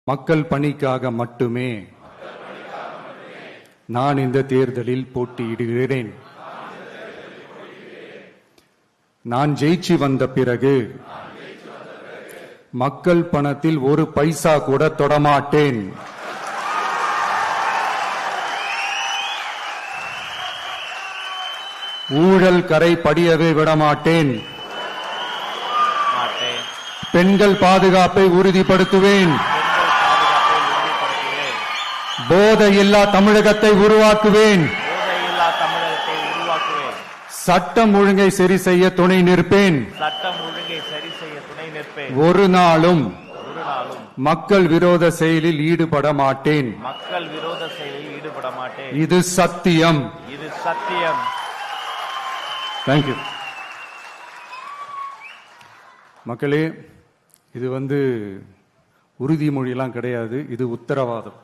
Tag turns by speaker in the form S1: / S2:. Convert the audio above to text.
S1: மக்கள் பணிக்காக மட்டுமே நான் இந்த தேர்தலில் போட்டியிடுகிறேன். நான் ஜெயிச்சு வந்த பிறகு மக்கள் பணத்தில் ஒரு பைசா கூட தொடமாட்டேன். ஊழல் கரை படியவே விடமாட்டேன். பெண்கள் பாதுகாப்பை உறுதிப்படுத்துவேன். போதையில்லா தமிழகத்தை உருவாக்குவேன். சட்டம் ஒழுங்கை சரி செய்ய துணை நிற்பேன். ஒரு நாளும் மக்கள் விரோத செயலில் ஈடுபட மாட்டேன். இது சத்தியம். தேங்க்யூ. மக்களே, இது உறுதிமொழியெல்லாம் கிடையாது, இது உத்தரவாதம்.